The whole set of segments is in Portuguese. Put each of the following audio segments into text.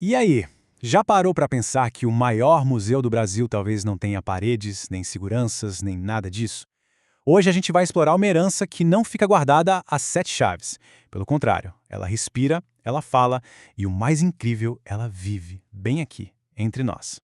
E aí, já parou para pensar que o maior museu do Brasil talvez não tenha paredes, nem seguranças, nem nada disso? Hoje a gente vai explorar uma herança que não fica guardada às sete chaves. Pelo contrário, ela respira, ela fala e, o mais incrível, ela vive bem aqui, entre nós.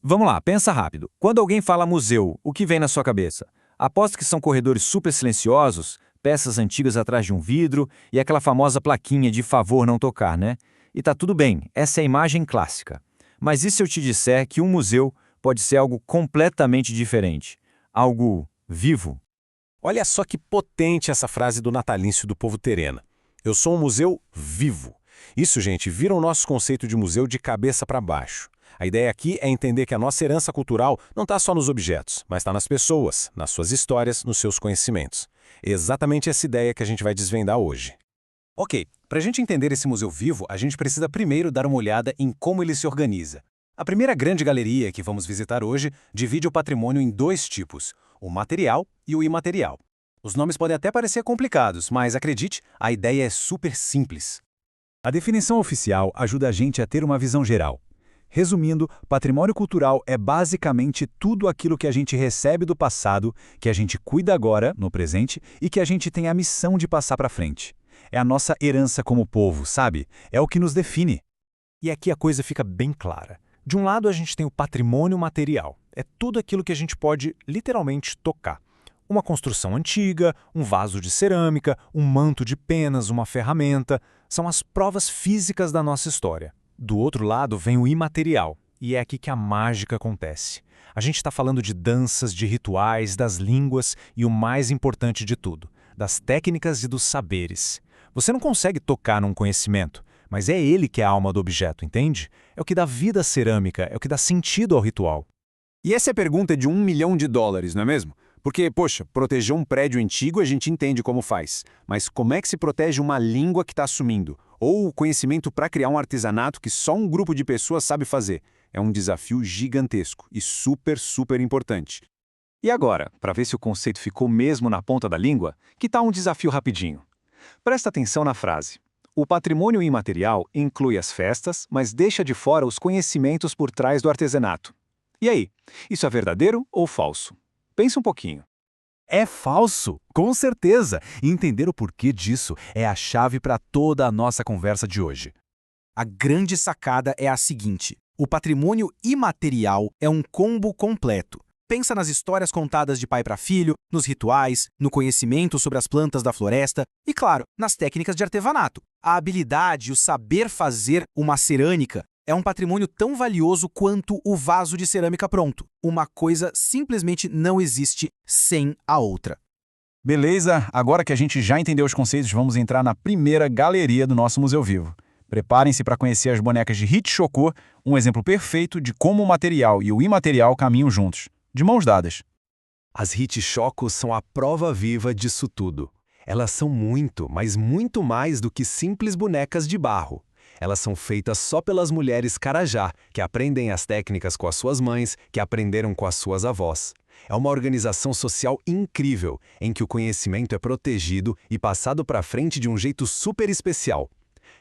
Vamos lá, pensa rápido. Quando alguém fala museu, o que vem na sua cabeça? Aposto que são corredores super silenciosos, peças antigas atrás de um vidro e aquela famosa plaquinha de favor não tocar, né? E tá tudo bem, essa é a imagem clássica. Mas e se eu te disser que um museu pode ser algo completamente diferente? Algo vivo? Olha só que potente essa frase do natalício do povo terena. Eu sou um museu vivo. Isso, gente, vira o nosso conceito de museu de cabeça para baixo. A ideia aqui é entender que a nossa herança cultural não está só nos objetos, mas está nas pessoas, nas suas histórias, nos seus conhecimentos. É exatamente essa ideia que a gente vai desvendar hoje. Ok, para a gente entender esse museu vivo, a gente precisa primeiro dar uma olhada em como ele se organiza. A primeira grande galeria que vamos visitar hoje divide o patrimônio em dois tipos, o material e o imaterial. Os nomes podem até parecer complicados, mas acredite, a ideia é super simples. A definição oficial ajuda a gente a ter uma visão geral. Resumindo, patrimônio cultural é basicamente tudo aquilo que a gente recebe do passado, que a gente cuida agora, no presente, e que a gente tem a missão de passar para frente. É a nossa herança como povo, sabe? É o que nos define. E aqui a coisa fica bem clara. De um lado, a gente tem o patrimônio material. É tudo aquilo que a gente pode literalmente tocar. Uma construção antiga, um vaso de cerâmica, um manto de penas, uma ferramenta. São as provas físicas da nossa história. Do outro lado vem o imaterial, e é aqui que a mágica acontece. A gente está falando de danças, de rituais, das línguas e o mais importante de tudo, das técnicas e dos saberes. Você não consegue tocar num conhecimento, mas é ele que é a alma do objeto, entende? É o que dá vida à cerâmica, é o que dá sentido ao ritual. E essa é a pergunta de $1 milhão, não é mesmo? Porque, poxa, proteger um prédio antigo a gente entende como faz. Mas como é que se protege uma língua que está sumindo? Ou o conhecimento para criar um artesanato que só um grupo de pessoas sabe fazer? É um desafio gigantesco e super, super importante. E agora, para ver se o conceito ficou mesmo na ponta da língua, que tal um desafio rapidinho? Presta atenção na frase. O patrimônio imaterial inclui as festas, mas deixa de fora os conhecimentos por trás do artesanato. E aí, isso é verdadeiro ou falso? Pensa um pouquinho. É falso, com certeza. E entender o porquê disso é a chave para toda a nossa conversa de hoje. A grande sacada é a seguinte: o patrimônio imaterial é um combo completo. Pensa nas histórias contadas de pai para filho, nos rituais, no conhecimento sobre as plantas da floresta e, claro, nas técnicas de artesanato. A habilidade, o saber fazer uma cerâmica é um patrimônio tão valioso quanto o vaso de cerâmica pronto. Uma coisa simplesmente não existe sem a outra. Beleza, agora que a gente já entendeu os conceitos, vamos entrar na primeira galeria do nosso Museu Vivo. Preparem-se para conhecer as bonecas de Hit Shoko, um exemplo perfeito de como o material e o imaterial caminham juntos, de mãos dadas. As Hit Shoko são a prova viva disso tudo. Elas são muito, mas muito mais do que simples bonecas de barro. Elas são feitas só pelas mulheres Carajá, que aprendem as técnicas com as suas mães, que aprenderam com as suas avós. É uma organização social incrível, em que o conhecimento é protegido e passado para frente de um jeito super especial.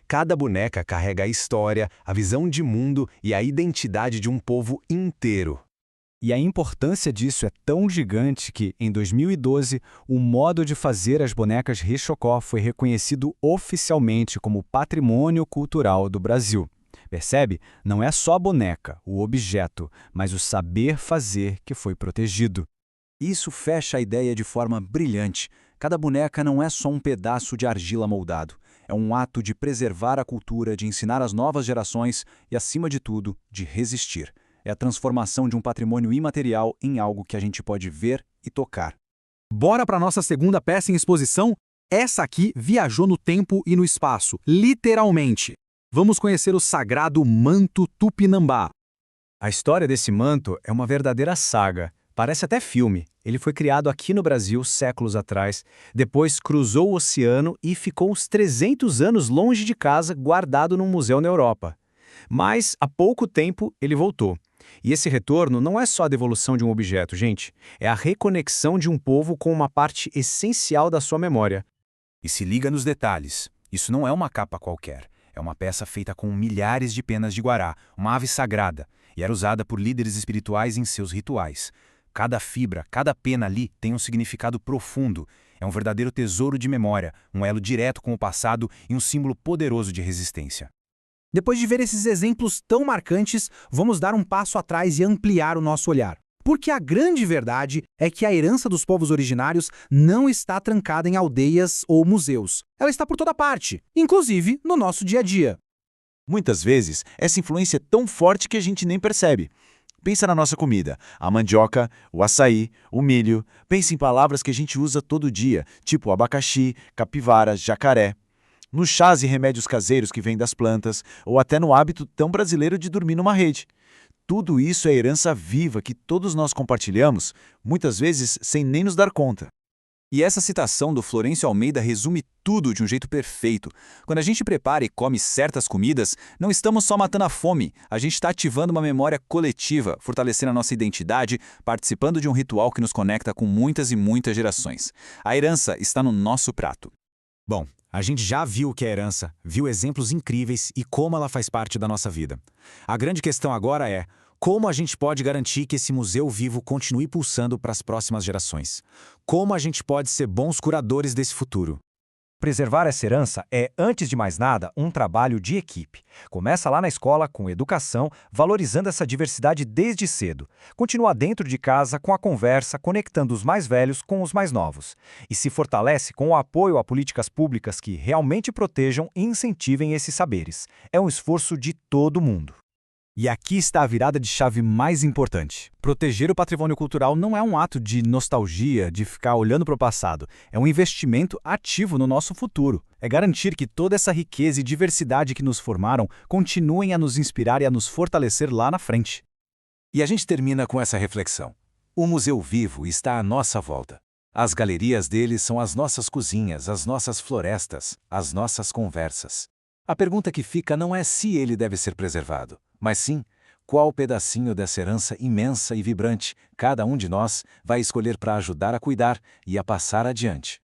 Cada boneca carrega a história, a visão de mundo e a identidade de um povo inteiro. E a importância disso é tão gigante que, em 2012, o modo de fazer as bonecas Rixocó foi reconhecido oficialmente como Patrimônio Cultural do Brasil. Percebe? Não é só a boneca, o objeto, mas o saber fazer que foi protegido. Isso fecha a ideia de forma brilhante. Cada boneca não é só um pedaço de argila moldado. É um ato de preservar a cultura, de ensinar às novas gerações e, acima de tudo, de resistir. É a transformação de um patrimônio imaterial em algo que a gente pode ver e tocar. Bora para nossa segunda peça em exposição? Essa aqui viajou no tempo e no espaço, literalmente. Vamos conhecer o sagrado manto Tupinambá. A história desse manto é uma verdadeira saga. Parece até filme. Ele foi criado aqui no Brasil séculos atrás, depois cruzou o oceano e ficou uns 300 anos longe de casa, guardado num museu na Europa. Mas, há pouco tempo, ele voltou. E esse retorno não é só a devolução de um objeto, gente. É a reconexão de um povo com uma parte essencial da sua memória. E se liga nos detalhes. Isso não é uma capa qualquer. É uma peça feita com milhares de penas de guará, uma ave sagrada, e era usada por líderes espirituais em seus rituais. Cada fibra, cada pena ali tem um significado profundo. É um verdadeiro tesouro de memória, um elo direto com o passado e um símbolo poderoso de resistência. Depois de ver esses exemplos tão marcantes, vamos dar um passo atrás e ampliar o nosso olhar. Porque a grande verdade é que a herança dos povos originários não está trancada em aldeias ou museus. Ela está por toda parte, inclusive no nosso dia a dia. Muitas vezes, essa influência é tão forte que a gente nem percebe. Pensa na nossa comida, a mandioca, o açaí, o milho. Pensa em palavras que a gente usa todo dia, tipo abacaxi, capivara, jacaré. Nos chás e remédios caseiros que vêm das plantas, ou até no hábito tão brasileiro de dormir numa rede. Tudo isso é herança viva que todos nós compartilhamos, muitas vezes sem nem nos dar conta. E essa citação do Florencio Almeida resume tudo de um jeito perfeito. Quando a gente prepara e come certas comidas, não estamos só matando a fome, a gente está ativando uma memória coletiva, fortalecendo a nossa identidade, participando de um ritual que nos conecta com muitas e muitas gerações. A herança está no nosso prato. Bom, a gente já viu o que é herança, viu exemplos incríveis e como ela faz parte da nossa vida. A grande questão agora é: como a gente pode garantir que esse museu vivo continue pulsando para as próximas gerações? Como a gente pode ser bons curadores desse futuro? Preservar essa herança é, antes de mais nada, um trabalho de equipe. Começa lá na escola, com educação, valorizando essa diversidade desde cedo. Continua dentro de casa, com a conversa, conectando os mais velhos com os mais novos. E se fortalece com o apoio a políticas públicas que realmente protejam e incentivem esses saberes. É um esforço de todo mundo. E aqui está a virada de chave mais importante. Proteger o patrimônio cultural não é um ato de nostalgia, de ficar olhando para o passado. É um investimento ativo no nosso futuro. É garantir que toda essa riqueza e diversidade que nos formaram continuem a nos inspirar e a nos fortalecer lá na frente. E a gente termina com essa reflexão. O Museu Vivo está à nossa volta. As galerias dele são as nossas cozinhas, as nossas florestas, as nossas conversas. A pergunta que fica não é se ele deve ser preservado, mas sim, qual pedacinho dessa herança imensa e vibrante cada um de nós vai escolher para ajudar a cuidar e a passar adiante.